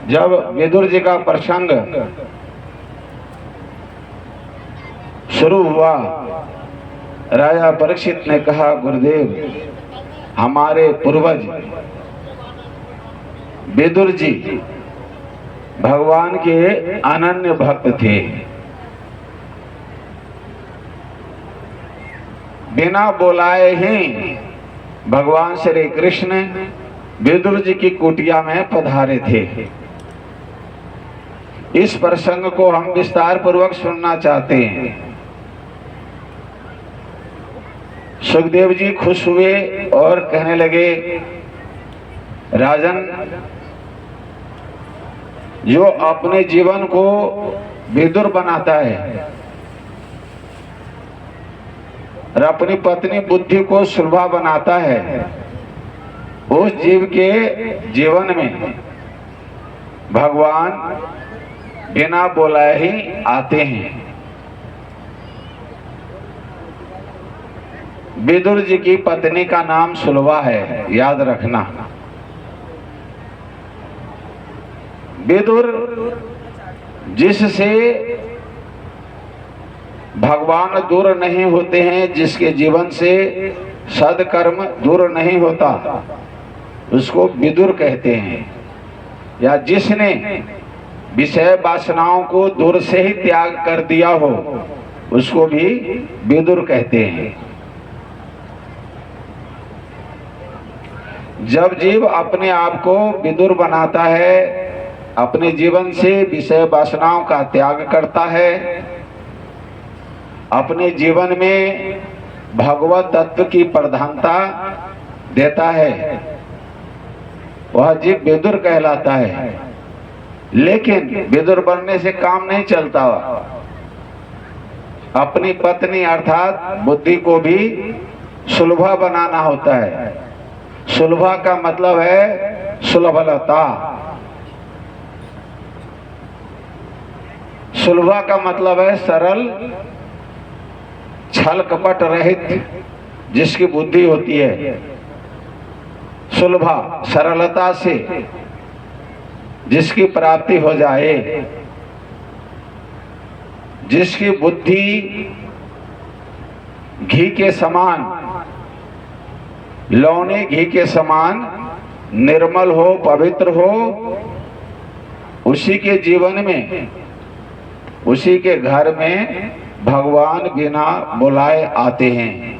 जब विदुर जी का प्रसंग शुरू हुआ, राजा परीक्षित ने कहा, गुरुदेव, हमारे पूर्वज विदुर जी भगवान के अनन्य भक्त थे। बिना बुलाए ही भगवान श्री कृष्ण विदुर जी की कुटिया में पधारे थे। इस प्रसंग को हम विस्तार पूर्वक सुनना चाहते हैं। सुखदेव जी खुश हुए और कहने लगे, राजन, जो अपने जीवन को विदुर बनाता है और अपनी पत्नी बुद्धि को सुलभा बनाता है, उस जीव के जीवन में भगवान बिना बुलाए ही आते हैं। विदुर जी की पत्नी का नाम सुलभा है, याद रखना। विदुर जिससे भगवान दूर नहीं होते हैं, जिसके जीवन से सदकर्म दूर नहीं होता, उसको विदुर कहते हैं। या जिसने विषय वासनाओं को दूर से ही त्याग कर दिया हो, उसको भी विदुर कहते हैं। जब जीव अपने आप को विदुर बनाता है, अपने जीवन से विषय वासनाओं का त्याग करता है, अपने जीवन में भगवत तत्व की प्रधानता देता है, वह जीव विदुर कहलाता है। लेकिन विदुर बनने से काम नहीं चलता। अपनी पत्नी अर्थात बुद्धि को भी सुलभा बनाना होता है। सुलभा का मतलब है सुलभलता। सुलभा का मतलब है सरल, छल कपट रहित जिसकी बुद्धि होती है। सुलभा सरलता से जिसकी प्राप्ति हो जाए, जिसकी बुद्धि घी के समान, लौने घी के समान निर्मल हो, पवित्र हो, उसी के जीवन में, उसी के घर में भगवान बिना बुलाए आते हैं।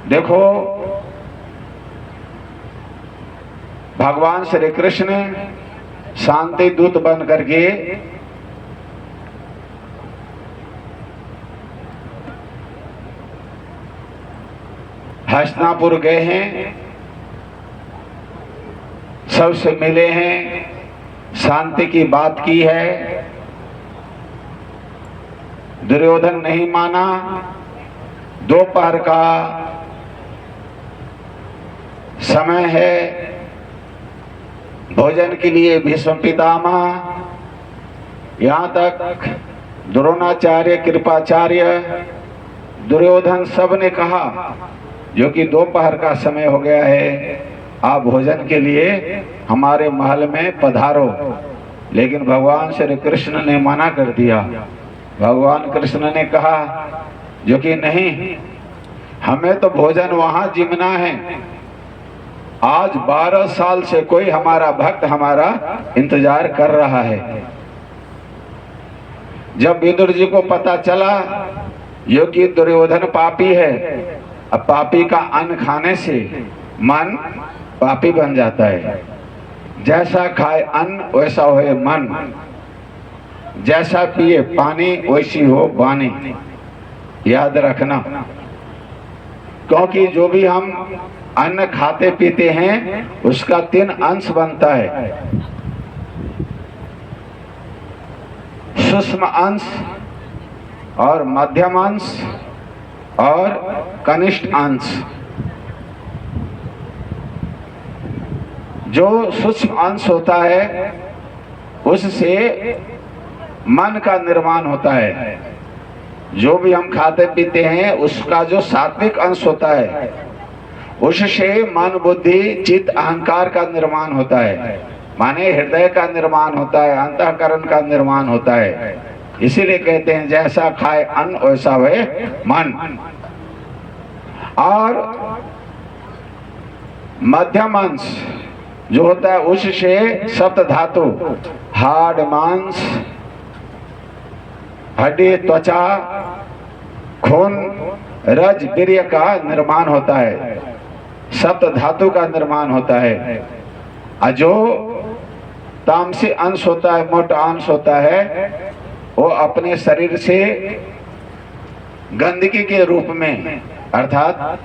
देखो, भगवान श्री कृष्ण शांति दूत बन करके हस्तिनापुर गए हैं, सबसे मिले हैं, शांति की बात की है। दुर्योधन नहीं माना। दोपहर का समय है, भोजन के लिए भीष्म पितामह, यहाँ तक द्रोणाचार्य, कृपाचार्य, दुर्योधन सब ने कहा, जो कि दोपहर का समय हो गया है, आप भोजन के लिए हमारे महल में पधारो। लेकिन भगवान श्री कृष्ण ने मना कर दिया। भगवान कृष्ण ने कहा, जो कि नहीं, हमें तो भोजन वहां जिमना है। आज 12 साल से कोई हमारा भक्त हमारा इंतजार कर रहा है। जब विदुर जी को पता चला यो कि दुर्योधन पापी है, अब पापी का अन्न खाने से मन पापी बन जाता है। जैसा खाए अन्न वैसा होए मन, जैसा पिए पानी वैसी हो वाणी। याद रखना, क्योंकि जो भी हम अन्न खाते पीते हैं उसका 3 अंश बनता है। सूक्ष्म अंश और मध्यम अंश और कनिष्ठ अंश। जो सूक्ष्म अंश होता है उससे मन का निर्माण होता है। जो भी हम खाते पीते हैं उसका जो सात्विक अंश होता है उससे मन बुद्धि चित्त अहंकार का निर्माण होता है, माने हृदय का निर्माण होता है, अंतःकरण का निर्माण होता है। इसीलिए कहते हैं जैसा खाए अन्न वैसा हुए मन। और मध्यम अंश जो होता है उससे सप्त धातु हाड़ मांस हड्डी त्वचा खून रज वीर्य का निर्माण होता है, सप्त धातु का निर्माण होता है। और जो तामसी अंश होता है, मोटा अंश होता है, वो अपने शरीर से गंदगी के रूप में अर्थात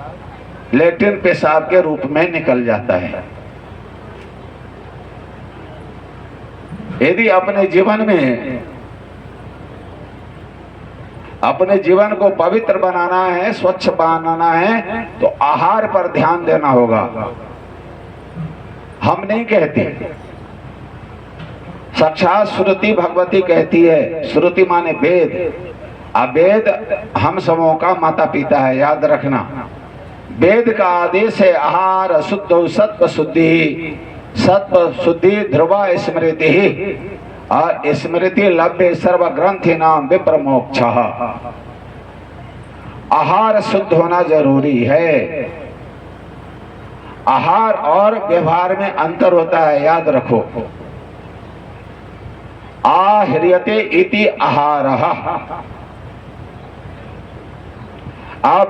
लेट्रिन पेशाब के रूप में निकल जाता है। यदि अपने जीवन को पवित्र बनाना है, स्वच्छ बनाना है, तो आहार पर ध्यान देना होगा। हम नहीं कहते, साक्षात श्रुति भगवती कहती है। श्रुति माने वेद। वेद हम सबों का माता पिता है, याद रखना। वेद का आदेश है आहार शुद्ध सत्व शुद्धि, सत्व शुद्धि ध्रुवा स्मृति और स्मृति लभ्य सर्व ग्रंथि नाम विप्र मोक्ष। आहार शुद्ध होना जरूरी है। आहार और व्यवहार में अंतर होता है, याद रखो। आहृयते इति आहारः,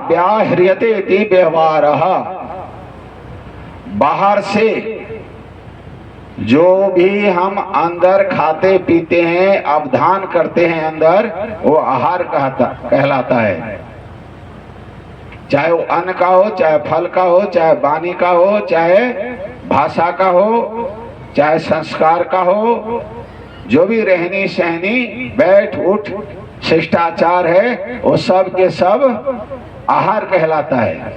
व्याह्रियते इति व्यवहारः। बाहर से जो भी हम अंदर खाते पीते हैं, अवधान करते हैं अंदर, वो आहार कहलाता है। चाहे वो अन्न का हो, चाहे फल का हो, चाहे वाणी का हो, चाहे भाषा का हो, चाहे संस्कार का हो, जो भी रहनी सहनी बैठ उठ शिष्टाचार है, वो सब के सब आहार कहलाता है।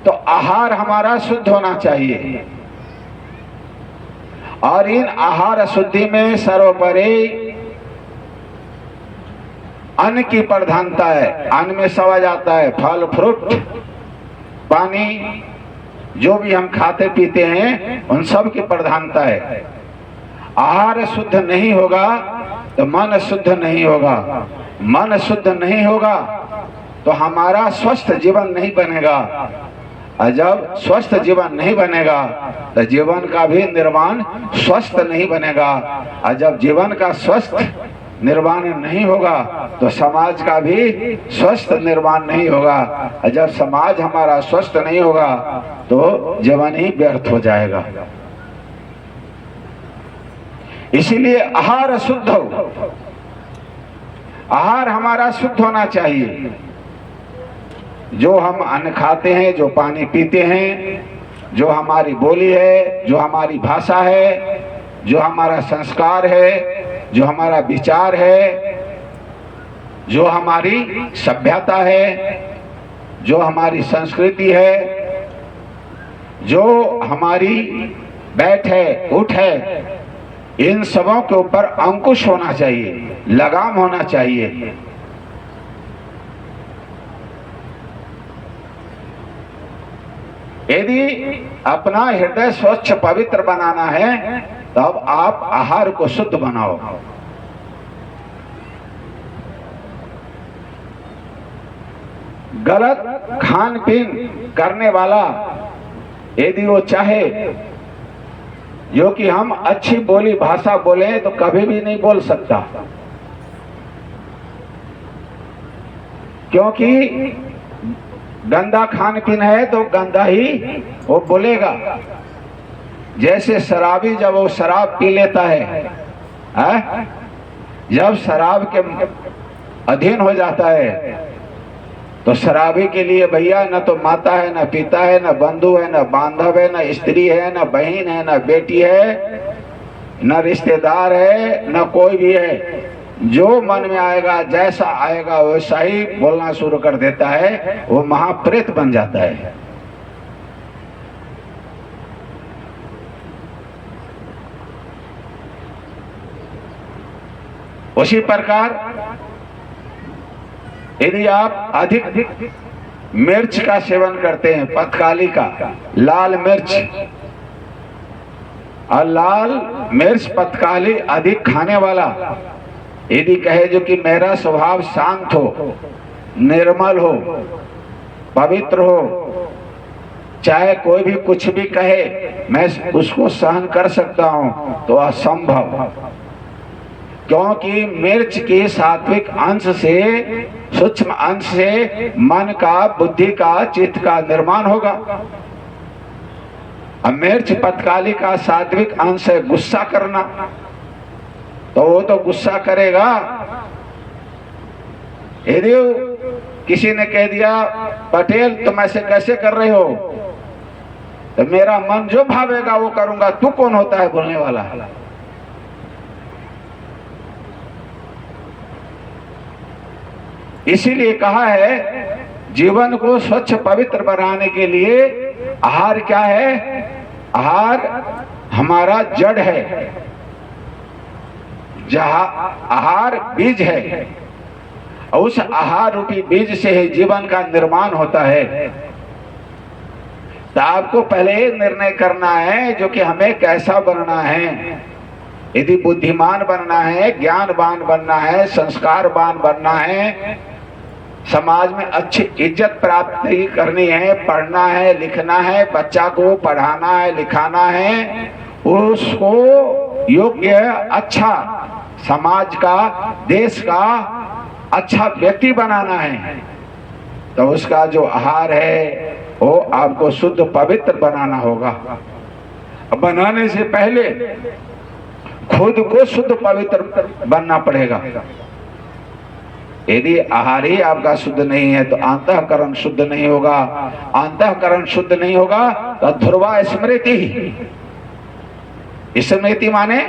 तो आहार हमारा शुद्ध होना चाहिए। और इन आहार शुद्धि में सर्वोपरि अन्न की प्रधानता है। अन्न में सब आ जाता है, फल फ्रूट पानी, जो भी हम खाते पीते हैं उन सब की प्रधानता है। आहार शुद्ध नहीं होगा तो मन शुद्ध नहीं होगा, मन शुद्ध नहीं होगा तो हमारा स्वस्थ जीवन नहीं बनेगा। और जब स्वस्थ जीवन नहीं बनेगा तो जीवन का भी निर्माण स्वस्थ नहीं बनेगा। और जब जीवन का स्वस्थ निर्माण नहीं होगा तो समाज का भी स्वस्थ निर्माण नहीं होगा। और जब समाज हमारा स्वस्थ नहीं होगा तो जीवन ही व्यर्थ हो जाएगा। इसीलिए आहार शुद्ध हो, आहार हमारा शुद्ध होना चाहिए। जो हम अन्न खाते हैं, जो पानी पीते हैं, जो हमारी बोली है, जो हमारी भाषा है, जो हमारा संस्कार है, जो हमारा विचार है, जो हमारी सभ्यता है, जो हमारी संस्कृति है, जो हमारी बैठ है उठ है, इन सबों के ऊपर अंकुश होना चाहिए, लगाम होना चाहिए। यदि अपना हृदय स्वच्छ पवित्र बनाना है तब आप आहार को शुद्ध बनाओ। गलत खान पीन करने वाला यदि वो चाहे जो कि हम अच्छी बोली भाषा बोले तो कभी भी नहीं बोल सकता, क्योंकि गंदा खान पीन है तो गंदा ही वो बोलेगा। जैसे शराबी जब वो शराब पी लेता है, जब शराब के अधीन हो जाता है तो शराबी के लिए भैया न तो माता है, न पिता है, न बंधु है, न बांधव है, न स्त्री है, न बहन है, न बेटी है, न रिश्तेदार है, न कोई भी है। जो मन में आएगा, जैसा आएगा वैसा ही बोलना शुरू कर देता है, वो महाप्रेत बन जाता है। उसी प्रकार यदि आप अधिक मिर्च का सेवन करते हैं, पतकाली का, लाल मिर्च। और लाल मिर्च पतकाली अधिक खाने वाला यदि कहे जो कि मेरा स्वभाव शांत हो, निर्मल हो, पवित्र हो, चाहे कोई भी कुछ भी कहे मैं उसको सहन कर सकता हूं, तो असंभव। क्योंकि मिर्च के सात्विक अंश से, सूक्ष्म अंश से मन का, बुद्धि का, चित्त का निर्माण होगा। अब मिर्च पतकाली का सात्विक अंश है गुस्सा करना, तो वो तो गुस्सा करेगा। यदि किसी ने कह दिया पटेल तुम ऐसे कैसे कर रहे हो, तो मेरा मन जो भावेगा वो करूंगा, तू कौन होता है बोलने वाला। इसीलिए कहा है जीवन को स्वच्छ पवित्र बनाने के लिए आहार क्या है? आहार हमारा जड़ है, जहां आहार बीज है, उस आहार रूपी बीज से ही जीवन का निर्माण होता है। तो आपको पहले निर्णय करना है जो कि हमें कैसा बनना है। यदि बुद्धिमान बनना है, ज्ञानवान बनना है, संस्कारवान बनना है, समाज में अच्छी इज्जत प्राप्त करनी है, पढ़ना है, लिखना है, बच्चा को पढ़ाना है, लिखाना है, उसको योग्य अच्छा समाज का, देश का अच्छा व्यक्ति बनाना है, तो उसका जो आहार है वो आपको शुद्ध पवित्र बनाना होगा। बनाने से पहले खुद को शुद्ध पवित्र बनना पड़ेगा। यदि आहार ही आपका शुद्ध नहीं है तो अंतःकरण शुद्ध नहीं होगा। अंतःकरण शुद्ध नहीं होगा तो ध्रुवा स्मृति। स्मृति माने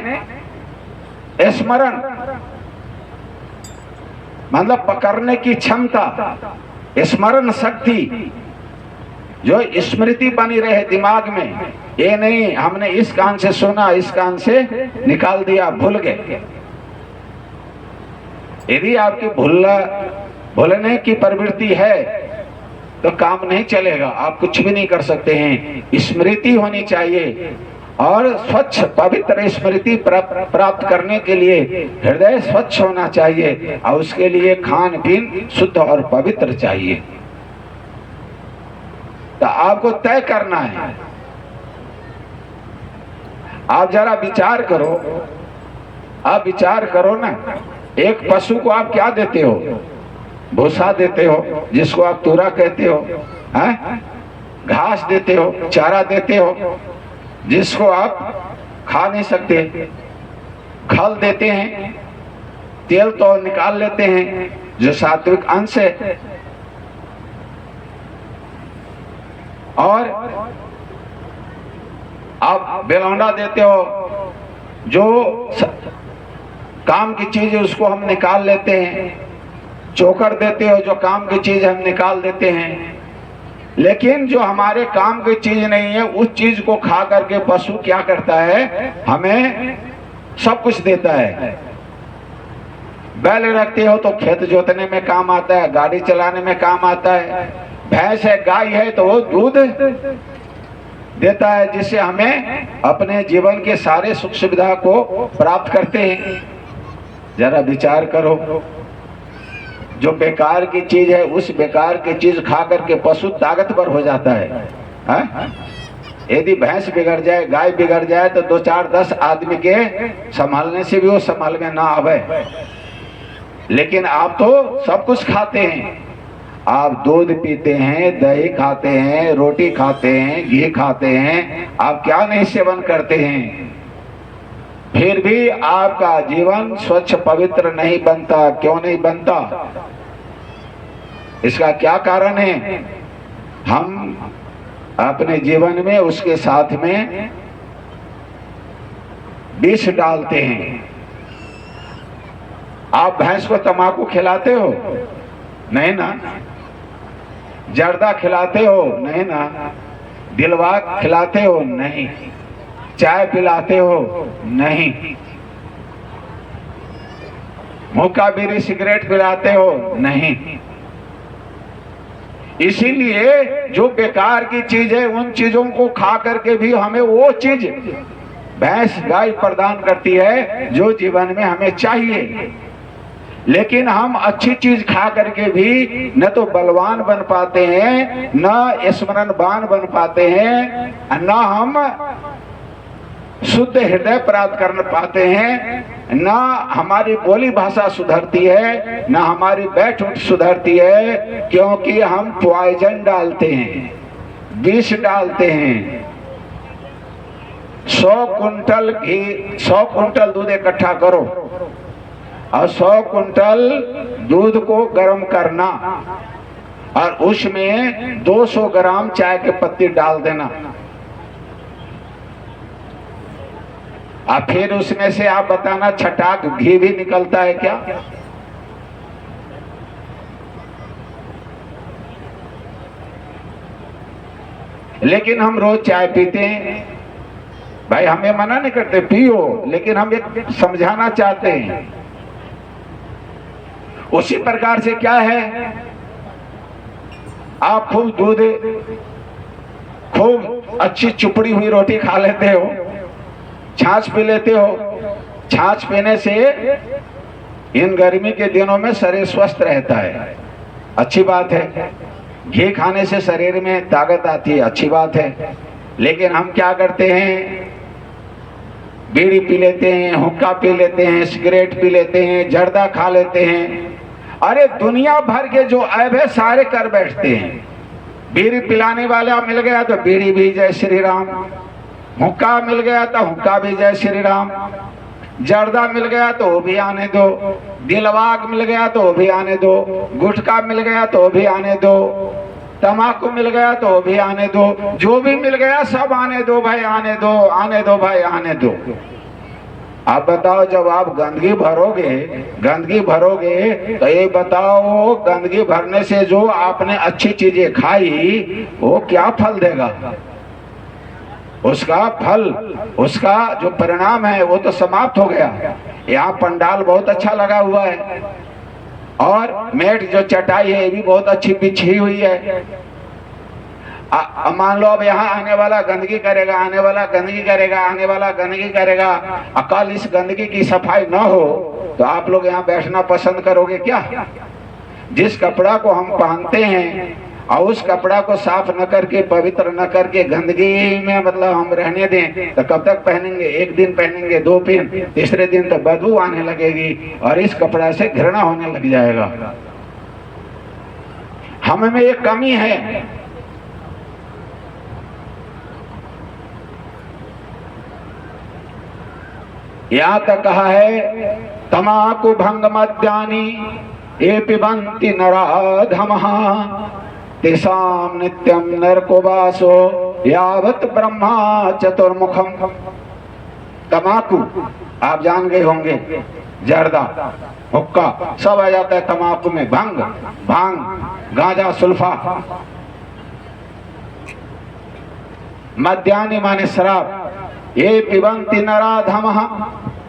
स्मरण, मतलब पकड़ने की क्षमता, स्मरण शक्ति, जो स्मृति बनी रहे दिमाग में। ये नहीं हमने इस कान से सुना, इस कान से निकाल दिया, भूल गए। यदि आपकी भूलने की प्रवृत्ति है तो काम नहीं चलेगा, आप कुछ भी नहीं कर सकते हैं। स्मृति होनी चाहिए, और स्वच्छ पवित्र स्मृति प्राप्त करने के लिए हृदय स्वच्छ होना चाहिए, और उसके लिए खान पीन शुद्ध और पवित्र चाहिए। तो आपको तय करना है। आप जरा विचार करो, आप विचार करो ना, एक पशु को आप क्या देते हो? भूसा देते हो, जिसको आप तूरा कहते हो, हैं? घास देते हो, चारा देते हो, जिसको आप खा नहीं सकते। खल देते हैं, तेल तो निकाल लेते हैं जो सात्विक अंश है, और आप बेलौंडा देते हो, जो काम की चीज है उसको हम निकाल लेते हैं। चोकर देते हो, जो काम की चीज हम निकाल देते हैं। लेकिन जो हमारे काम की चीज नहीं है उस चीज को खा करके पशु क्या करता है? हमें सब कुछ देता है। बैल रखते हो तो खेत जोतने में काम आता है, गाड़ी चलाने में काम आता है। भैंस है, गाय है तो वो दूध देता है, जिससे हमें अपने जीवन के सारे सुख सुविधा को प्राप्त करते हैं। जरा विचार करो, जो बेकार की चीज है उस बेकार की चीज खा करके पशु ताकतवर हो जाता है। यदि भैंस बिगड़ जाए, गाय बिगड़ जाए तो 2 4 10 आदमी के संभालने से भी वो संभाल में ना आवे। लेकिन आप तो सब कुछ खाते हैं। आप दूध पीते हैं, दही खाते हैं, रोटी खाते हैं, घी खाते हैं, आप क्या नहीं सेवन करते हैं? फिर भी आपका जीवन स्वच्छ पवित्र नहीं बनता। क्यों नहीं बनता? इसका क्या कारण है? हम अपने जीवन में उसके साथ में विष डालते हैं। आप भैंस को तंबाकू खिलाते हो? नहीं ना। जर्दा खिलाते हो? नहीं ना। दिलवा खिलाते हो? नहीं। चाय पिलाते हो? नहीं। हुक्का बीड़ी सिगरेट पिलाते हो? नहीं। इसीलिए जो बेकार की चीज है उन चीजों को खा करके भी हमें वो चीज भैंस गाय प्रदान करती है जो जीवन में हमें चाहिए। लेकिन हम अच्छी चीज खा करके भी न तो बलवान बन पाते हैं, न स्मरणवान बन पाते हैं, न हम शुद्ध हृदय प्राप्त कर पाते हैं, न हमारी बोली भाषा सुधरती है, न हमारी बैठ उठ सुधरती है, क्योंकि हम पॉइजन डालते हैं, विष डालते हैं। 100 कुंटल घी, 100 कुंटल दूध इकट्ठा करो और 100 कुंटल दूध को गर्म करना और उसमें 200 ग्राम चाय के पत्ती डाल देना और फिर उसमें से आप बताना छटाक घी भी निकलता है क्या? लेकिन हम रोज चाय पीते हैं। भाई हमें मना नहीं करते पियो, लेकिन हम एक समझाना चाहते हैं। उसी प्रकार से क्या है, आप खूब दूध, खूब अच्छी चुपड़ी हुई रोटी खा लेते हो, छाछ पी लेते हो। छाछ पीने से इन गर्मी के दिनों में शरीर स्वस्थ रहता है, अच्छी बात है। घी खाने से शरीर में ताकत आती है, अच्छी बात है। लेकिन हम क्या करते हैं, बीड़ी पी लेते हैं, हुक्का पी लेते हैं, सिगरेट पी लेते हैं, जर्दा खा लेते हैं। अरे दुनिया भर के जो ऐब है सारे कर बैठते हैं। बीड़ी पिलाने वाला मिल गया तो बीड़ी भी जय श्री राम, हुक्का मिल गया तो हुक्का भी जय श्री राम, जर्दा मिल गया तो वो भी आने दो, दिलवाग मिल गया तो वो भी आने दो, गुटखा मिल गया तो वो भी आने दो, तम्बाकू मिल गया तो वो भी आने दो, जो भी मिल गया सब आने दो भाई, आने दो, आने दो भाई, आने दो। आप बताओ, जब आप गंदगी भरोगे तो ये बताओ, गंदगी भरने से जो आपने अच्छी चीजें खाई वो क्या फल देगा? उसका फल, उसका जो परिणाम है वो तो समाप्त हो गया। यहाँ पंडाल बहुत अच्छा लगा हुआ है और मेट जो चटाई है ये भी बहुत अच्छी बिछी हुई है। मान लो अब यहाँ आने वाला गंदगी करेगा, आने वाला गंदगी करेगा, आने वाला गंदगी करेगा, कल इस गंदगी की सफाई न हो तो आप लोग यहाँ बैठना पसंद करोगे क्या? जिस कपड़ा को हम पहनते हैं और उस कपड़ा को साफ न करके, पवित्र न करके गंदगी में मतलब हम रहने दें तो कब तक पहनेंगे? एक दिन पहनेंगे, 2 दिन, तीसरे दिन तो बदबू आने लगेगी और इस कपड़ा से घृणा होने लग जाएगा। हम में एक कमी है। यहाँ तक कहा है, तमाकु भंग मद्यानि ये पिबन्ति नराधमः तेषां नित्यं नरको वासो यावत् ब्रह्मा चतुर्मुखम। तमाकू आप जान गए होंगे, जर्दा, हुक्का सब आ जाता है तमाकू में। भांग, गांजा, सुल्फा। मद्यानि माने शराब। ये पिबन्ति नराधमः,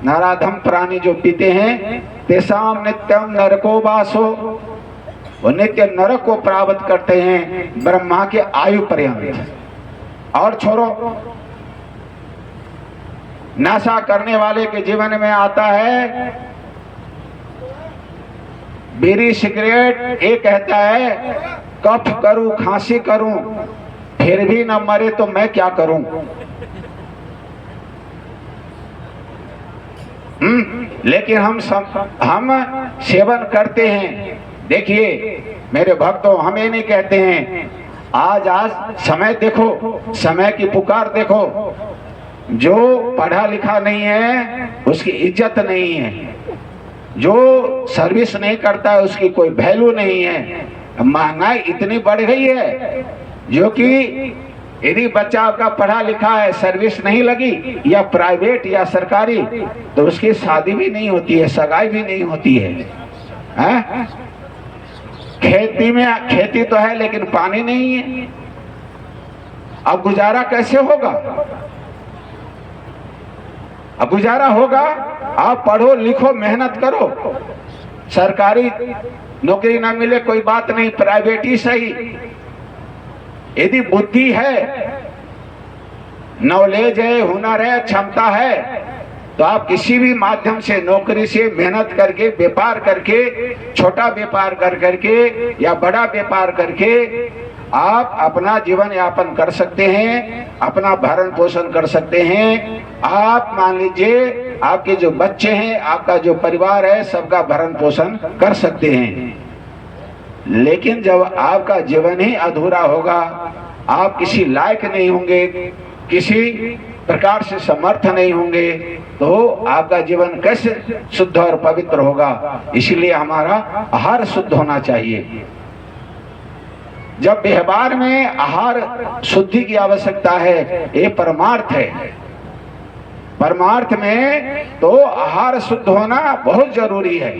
नराधम प्राणी जो पीते हैं, तेषां नित्यं नरको वासो, वो नित्य नरक को प्राप्त करते हैं ब्रह्मा के आयु पर्यंत। और छोड़ो, नशा करने वाले के जीवन में आता है बीड़ी, सिगरेट। ये कहता है कफ करूं, खांसी करूं, फिर भी न मरे तो मैं क्या करूं? लेकिन हम सेवन करते हैं। देखिए मेरे भक्तों, हम ये नहीं कहते हैं, आज समय देखो, समय की पुकार देखो। जो पढ़ा लिखा नहीं है उसकी इज्जत नहीं है, जो सर्विस नहीं करता है उसकी कोई वैल्यू नहीं है। महंगाई इतनी बढ़ गई है जो कि यदि बच्चा आपका पढ़ा लिखा है, सर्विस नहीं लगी या प्राइवेट या सरकारी, तो उसकी शादी भी नहीं होती है, सगाई भी नहीं होती है। खेती में खेती तो है लेकिन पानी नहीं है, अब गुजारा कैसे होगा? अब गुजारा होगा, आप पढ़ो लिखो, मेहनत करो, सरकारी नौकरी ना मिले कोई बात नहीं, प्राइवेट ही सही, यदि बुद्धि है, नॉलेज है, हुनर है, क्षमता है, तो आप किसी भी माध्यम से, नौकरी से, मेहनत करके, व्यापार करके, छोटा व्यापार कर करके या बड़ा व्यापार करके आप अपना जीवन यापन कर सकते हैं, अपना भरण पोषण कर सकते हैं। आप मान लीजिए आपके जो बच्चे हैं, आपका जो परिवार है, सबका भरण पोषण कर सकते हैं। लेकिन जब आपका जीवन ही अधूरा होगा, आप किसी लायक नहीं होंगे, किसी प्रकार से समर्थ नहीं होंगे, तो आपका जीवन कैसे शुद्ध और पवित्र होगा। इसीलिए हमारा आहार शुद्ध होना चाहिए। जब व्यवहार में आहार शुद्धि की आवश्यकता है, ये परमार्थ है। परमार्थ में तो आहार शुद्ध होना बहुत जरूरी है।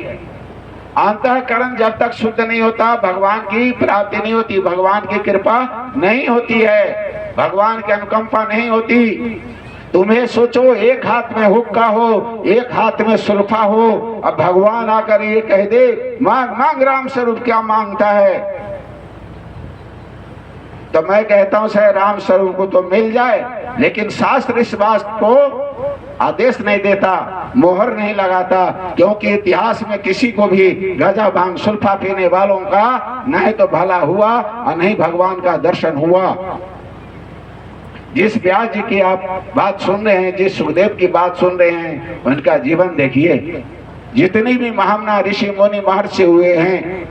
अंतःकरण जब तक शुद्ध नहीं होता, भगवान की प्राप्ति नहीं होती, भगवान की कृपा नहीं होती है, भगवान की अनुकंपा नहीं होती। तुम्हें सोचो, एक हाथ में हुक्का हो, एक हाथ में सुरफा हो, अब भगवान आकर ये कह दे मांग मांग राम स्वरूप, क्या मांगता है? तो मैं कहता हूं शायद राम स्वरूप को तो मिल जाए, लेकिन शास्त्र इस बात को आदेश नहीं देता, मोहर नहीं लगाता, क्योंकि इतिहास में किसी को भी गजा भांग सुल्फा पीने वालों का नहीं तो भला हुआ और नहीं भगवान का दर्शन हुआ। जिस व्यास जी की आप बात सुन रहे हैं, जिस सुखदेव की बात सुन रहे हैं, उनका जीवन देखिए। जितनी भी महामना ऋषि मुनि महर्षि हुए हैं,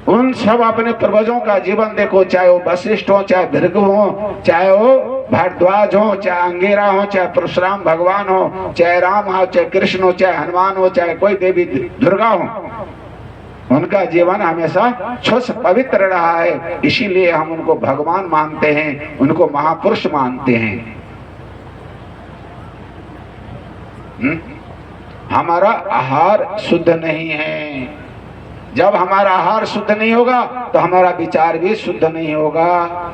उन सब अपने पूर्वजों का जीवन देखो, चाहे वो वशिष्ठ हो, चाहे भृगु हो, चाहे वो भारद्वाज हो, चाहे अंगिरा हो, चाहे परशुराम भगवान हो, चाहे राम हो, चाहे कृष्ण हो, चाहे हनुमान हो, चाहे कोई देवी दुर्गा हो, उनका जीवन हमेशा शुद्ध पवित्र रहा है। इसीलिए हम उनको भगवान मानते हैं, उनको महापुरुष मानते हैं। हमारा आहार शुद्ध नहीं है। जब हमारा आहार शुद्ध नहीं होगा तो हमारा विचार भी शुद्ध नहीं होगा।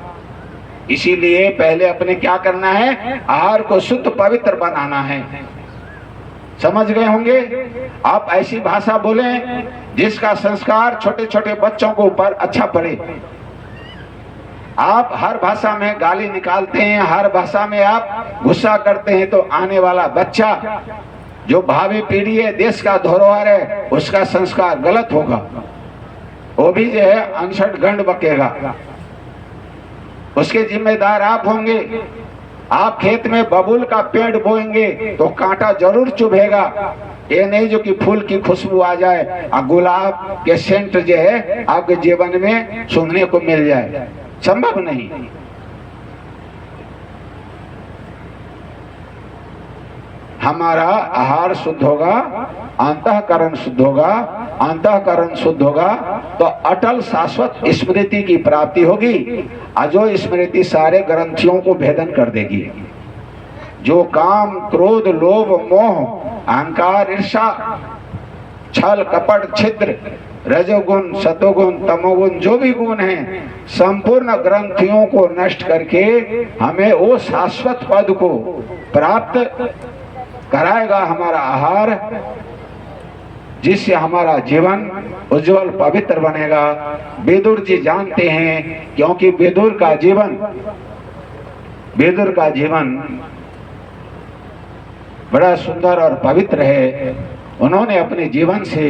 इसीलिए पहले अपने क्या करना है, आहार को शुद्ध पवित्र बनाना है। समझ गए होंगे? आप ऐसी भाषा बोलें जिसका संस्कार छोटे छोटे बच्चों को ऊपर अच्छा पड़े। आप हर भाषा में गाली निकालते हैं, हर भाषा में आप गुस्सा करते हैं, तो आने वाला बच्चा जो भावी पीढ़ी है, देश का धरोहर है, उसका संस्कार गलत होगा। वो भी जो है अनसठ गंड बकेगा। उसके जिम्मेदार आप होंगे। आप खेत में बबूल का पेड़ बोएंगे तो कांटा जरूर चुभेगा। ये नहीं जो कि फूल की खुशबू आ जाए और गुलाब के सेंट जो है आपके जीवन में सूंघने को मिल जाए, संभव नहीं। हमारा आहार शुद्ध होगा, अंतःकरण शुद्ध होगा। अंतःकरण शुद्ध होगा तो अटल शाश्वत स्मृति की प्राप्ति होगी, और जो स्मृति सारे ग्रंथियों को भेदन कर देगी। जो काम, क्रोध, लोभ, मोह, अहंकार, ईर्ष्या, छल, कपट, छिद्र, रजोगुण, सतोगुण, तमोगुण, जो भी गुण हैं, संपूर्ण ग्रंथियों को नष्ट करके हमें वो शाश्वत पद को प्राप्त कराएगा हमारा आहार, जिससे हमारा जीवन उज्जवल पवित्र बनेगा। विदुर जी जानते हैं, क्योंकि विदुर का जीवन बड़ा सुंदर और पवित्र है। उन्होंने अपने जीवन से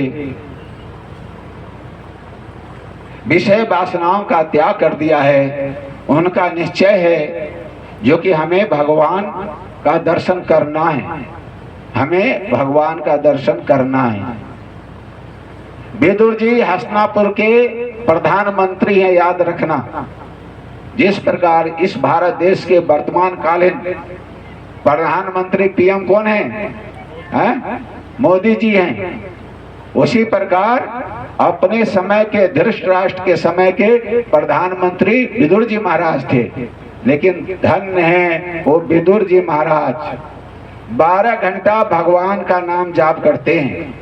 विषय वासनाओं का त्याग कर दिया है। उनका निश्चय है जो कि हमें भगवान का दर्शन करना है, हमें भगवान का दर्शन करना है। विदुर जी हस्तिनापुर के प्रधानमंत्री हैं, याद रखना। जिस प्रकार इस भारत देश के वर्तमान कालीन प्रधानमंत्री पीएम कौन है? मोदी जी हैं। उसी प्रकार अपने समय के धृतराष्ट्र के समय के प्रधानमंत्री विदुर जी महाराज थे। लेकिन धन्य है वो विदुर जी महाराज, 12 घंटा भगवान का नाम जाप करते हैं।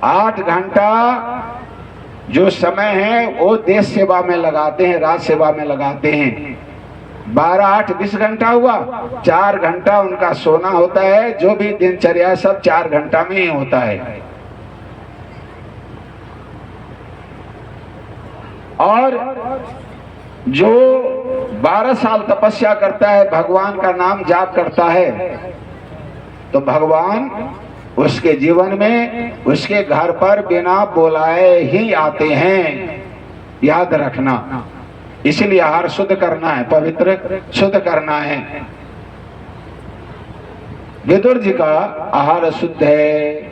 8 घंटा जो समय है वो देश सेवा में लगाते हैं, राज सेवा में लगाते हैं। 12, 8, 20 घंटा हुआ। 4 घंटा उनका सोना होता है। जो भी दिनचर्या सब 4 घंटा में ही होता है। और जो 12 साल तपस्या करता है, भगवान का नाम जाप करता है, तो भगवान उसके जीवन में, उसके घर पर बिना बुलाए ही आते हैं, याद रखना। इसलिए आहार शुद्ध करना है, पवित्र शुद्ध करना है। विदुर जी का आहार शुद्ध है,